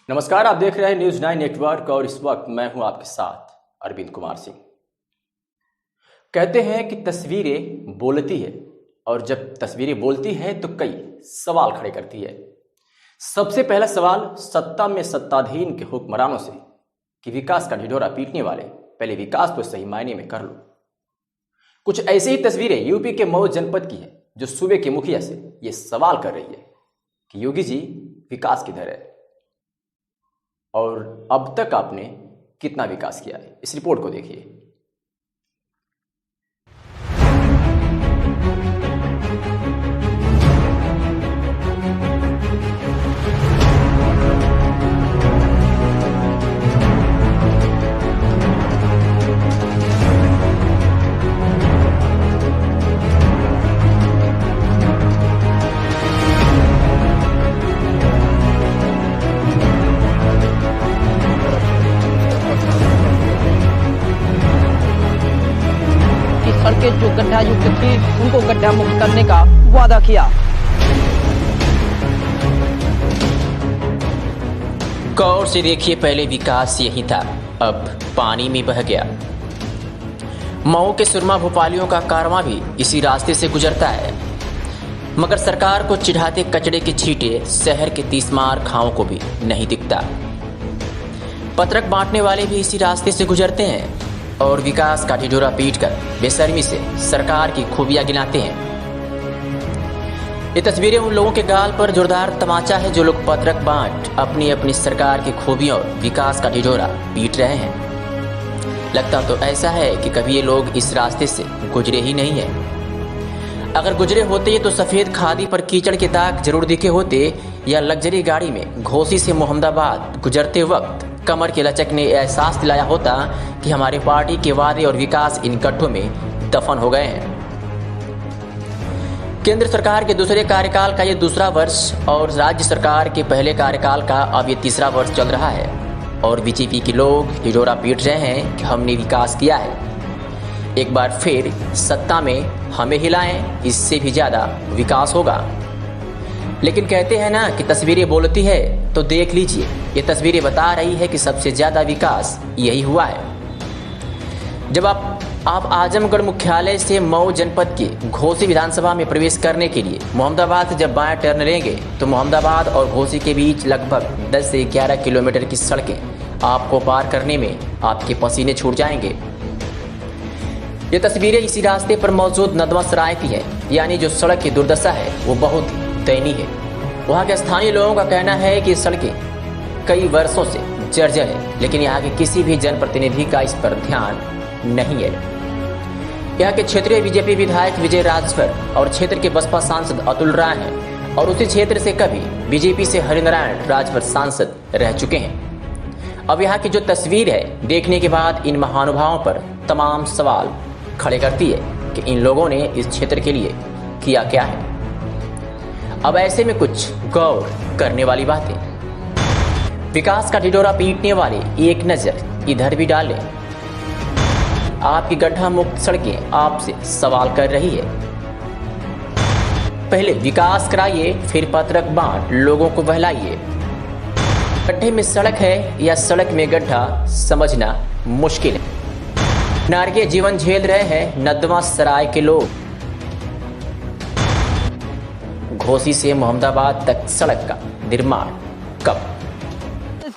नमस्कार, आप देख रहे हैं न्यूज़ 9 नेटवर्क और इस वक्त मैं हूं आपके साथ अरविंद कुमार सिंह। कहते हैं कि तस्वीरें बोलती है और जब तस्वीरें बोलती हैं तो कई सवाल खड़े करती है। सबसे पहला सवाल सत्ता में सत्ताधीन के हुक्मरानों से कि विकास का ढिढोरा पीटने वाले पहले विकास तो सही मायने में कर लो। कुछ ऐसी ही तस्वीरें यूपी के मऊ जनपद की है जो सूबे के मुखिया से ये सवाल कर रही है कि योगी जी विकास किधर है और अब तक आपने कितना विकास किया है। इस रिपोर्ट को देखिए। सड़कें जो गड्ढा युक्त थी उनको गड्ढा मुक्त करने का वादा किया। गौर से देखिए, पहले विकास यही था, अब पानी में बह गया। मऊ के सुरमा भोपालियों का कारवां भी इसी रास्ते से गुजरता है, मगर सरकार को चिढ़ाते कचड़े के छींटे शहर के तीसमार खाओं को भी नहीं दिखता। पत्रक बांटने वाले भी इसी रास्ते से गुजरते हैं और विकास का ढिढोरा पीटकर बेशर्मी से सरकार की खूबियां गिनाते हैं। ये तस्वीरें उन लोगों के गाल पर जोरदार तमाचा है जो लोग पत्रक बांट अपनी अपनी सरकार की खूबियों और विकास का ढिढोरा पीट रहे हैं। लगता तो ऐसा है कि कभी ये लोग इस रास्ते से गुजरे ही नहीं है। अगर गुजरे होते तो सफेद खादी पर कीचड़ के दाग जरूर दिखे होते, या लग्जरी गाड़ी में घोसी से मोहम्मदाबाद गुजरते वक्त कमर के लचक ने एहसास दिलाया होता कि हमारे पार्टी के वादे और विकास इन गड्ढों में दफन हो गए हैं। केंद्र सरकार के दूसरे कार्यकाल का ये दूसरा वर्ष और राज्य सरकार के पहले कार्यकाल का अब ये तीसरा वर्ष चल रहा है और बीजेपी के लोग ढिढोरा पीट रहे हैं कि हमने विकास किया है। एक बार फिर सत्ता में हमें हिलाएं, इससे भी ज्यादा विकास होगा। लेकिन कहते हैं ना कि तस्वीरें बोलती है, तो देख लीजिए, ये तस्वीरें बता रही है कि सबसे ज्यादा विकास यही हुआ है। जब आप आजमगढ़ मुख्यालय से मऊ जनपद के घोसी विधानसभा में प्रवेश करने के लिए मोहम्मदाबाद से जब बाएं टर्न लेंगे तो मोहम्मदाबाद और घोसी के बीच लगभग 10 से 11 किलोमीटर की सड़कें आपको पार करने में आपके पसीने छूट जाएंगे। ये तस्वीरें इसी रास्ते पर मौजूद नदवा सराय की है, यानी जो सड़क की दुर्दशा है वो बहुत दयनीय है। वहाँ के स्थानीय लोगों का कहना है कि सड़कें कई वर्षों से जर्जर है, लेकिन यहाँ के किसी भी जनप्रतिनिधि का इस पर ध्यान नहीं है। यहाँ के क्षेत्रीय बीजेपी विधायक विजय राजभर और क्षेत्र के बसपा सांसद अतुल राय हैं और उसी क्षेत्र से कभी बीजेपी से हरिनारायण राजभर सांसद रह चुके हैं। अब यहाँ की जो तस्वीर है देखने के बाद इन महानुभावों पर तमाम सवाल खड़े करती है कि इन लोगों ने इस क्षेत्र के लिए किया क्या है। अब ऐसे में कुछ गौर करने वाली बातें। विकास का ढिढोरा पीटने वाले एक नजर इधर भी डालें। आपकी गड्ढा मुक्त सड़कें आपसे सवाल कर रही है। पहले विकास कराइए, फिर पत्रक बांट लोगों को बहलाइए। गड्ढे में सड़क है या सड़क में गड्ढा, समझना मुश्किल है। नारकीय जीवन झेल रहे हैं नदवा सराय के लोग। घोसी से मोहम्मदाबाद तक सड़क का निर्माण कब?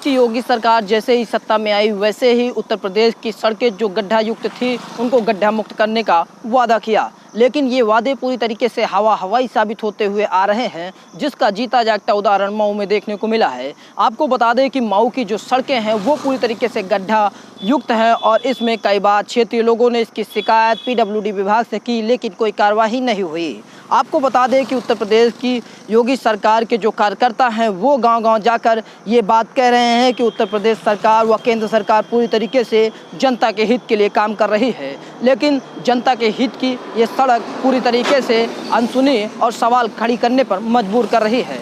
की योगी सरकार जैसे ही सत्ता में आई वैसे ही उत्तर प्रदेश की सड़कें जो गड्ढा युक्त थी उनको गड्ढा मुक्त करने का वादा किया, लेकिन ये वादे पूरी तरीके से हवाई साबित होते हुए आ रहे हैं, जिसका जीता जागता उदाहरण मऊ में देखने को मिला है। आपको बता दें कि मऊ की जो सड़कें हैं वो पूरी तरीके से गड्ढा युक्त हैं और इसमें कई बार क्षेत्रीय लोगों ने इसकी शिकायत पीडब्ल्यूडी विभाग से की, लेकिन कोई कार्रवाई नहीं हुई। आपको बता दें कि उत्तर प्रदेश की योगी सरकार के जो कार्यकर्ता हैं वो गांव-गांव जाकर ये बात कह रहे हैं कि उत्तर प्रदेश सरकार व केंद्र सरकार पूरी तरीके से जनता के हित के लिए काम कर रही है, लेकिन जनता के हित की ये सड़क पूरी तरीके से अनसुनी और सवाल खड़ी करने पर मजबूर कर रही है।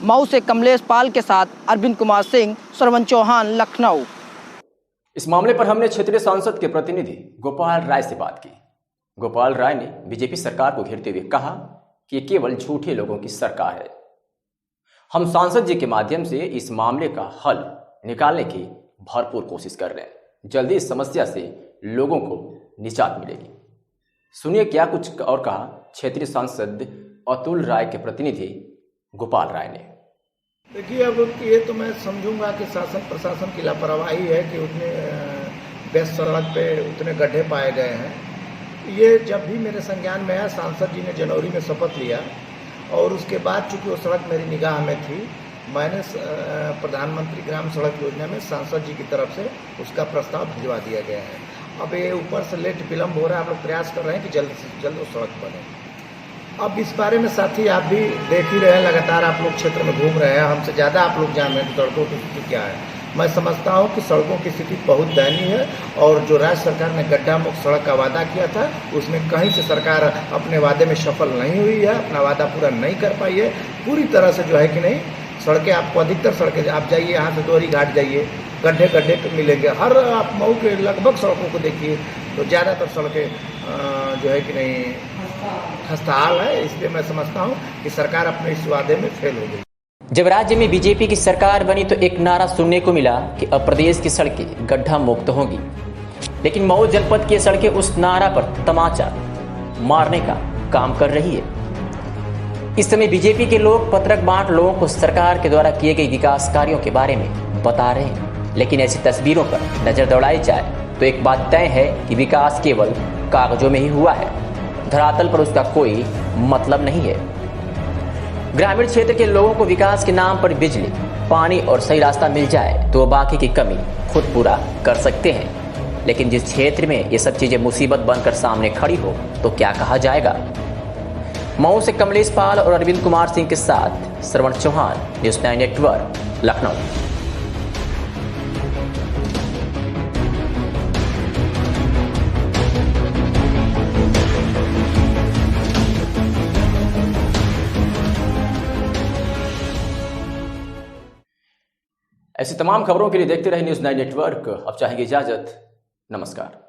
मऊ से कमलेश पाल के साथ अरविंद कुमार सिंह, श्रवण चौहान, लखनऊ। इस मामले पर हमने क्षेत्रीय सांसद के प्रतिनिधि गोपाल राय से बात की। गोपाल राय ने बीजेपी सरकार को घेरते हुए कहा कि ये केवल झूठे लोगों की सरकार है। हम सांसद जी के माध्यम से इस मामले का हल निकालने की भरपूर कोशिश कर रहे हैं। जल्दी इस समस्या से लोगों को निजात मिलेगी। सुनिए क्या कुछ और कहा क्षेत्रीय सांसद अतुल राय के प्रतिनिधि गोपाल राय ने। देखिए, अब ये तो मैं समझूंगा कि शासन प्रशासन की लापरवाही है कि उतने बेस्ट सड़क पे उतने गड्ढे पाए गए हैं। ये जब भी मेरे संज्ञान में आया, सांसद जी ने जनवरी में शपथ लिया और उसके बाद चूंकि वो सड़क मेरी निगाह में थी, मैंने प्रधानमंत्री ग्राम सड़क योजना में सांसद जी की तरफ से उसका प्रस्ताव भिजवा दिया गया है। अब ये ऊपर से लेट विलम्ब हो रहा है, आप लोग प्रयास कर रहे हैं कि जल्द से जल्द वो सड़क बने। अब इस बारे में साथी आप भी देख ही रहे हैं, लगातार आप लोग क्षेत्र में घूम रहे हैं, हमसे ज़्यादा आप लोग जान रहे हैं सड़कों की स्थिति क्या है। मैं समझता हूं कि सड़कों की स्थिति बहुत दयनीय है और जो राज्य सरकार ने गड्ढा मुक्त सड़क का वादा किया था, उसमें कहीं से सरकार अपने वादे में सफल नहीं हुई है, अपना वादा पूरा नहीं कर पाई है पूरी तरह से। जो है कि नहीं, सड़कें आपको अधिकतर सड़कें आप जाइए, यहाँ से दोहरी घाट जाइए, गड्ढे गड्ढे पे मिलेंगे। हर आप मऊ के लगभग सड़कों को देखिए तो ज़्यादातर सड़कें जो है कि नहीं खस्ताहाल है। इसलिए मैं समझता हूँ कि सरकार अपने इस वादे में फेल हो गई। जब राज्य में बीजेपी की सरकार बनी तो एक नारा सुनने को मिला कि अब प्रदेश की सड़कें गड्ढा मुक्त होंगी, लेकिन मऊ जनपद की सड़कें उस नारा पर तमाचा मारने का काम कर रही है। इस समय बीजेपी के लोग पत्रक बांट लोगों को सरकार के द्वारा किए गए विकास कार्यों के बारे में बता रहे हैं, लेकिन ऐसी तस्वीरों पर नजर दौड़ाई जाए तो एक बात तय है कि विकास केवल कागजों में ही हुआ है, धरातल पर उसका कोई मतलब नहीं है। ग्रामीण क्षेत्र के लोगों को विकास के नाम पर बिजली, पानी और सही रास्ता मिल जाए तो वो बाकी की कमी खुद पूरा कर सकते हैं, लेकिन जिस क्षेत्र में ये सब चीजें मुसीबत बनकर सामने खड़ी हो तो क्या कहा जाएगा। मऊ से कमलेश पाल और अरविंद कुमार सिंह के साथ श्रवण चौहान, न्यूज़ 9 नेटवर्क, लखनऊ। ऐसी तमाम खबरों के लिए देखते रहे न्यूज़ 9 नेटवर्क। अब चाहेंगे इजाजत, नमस्कार।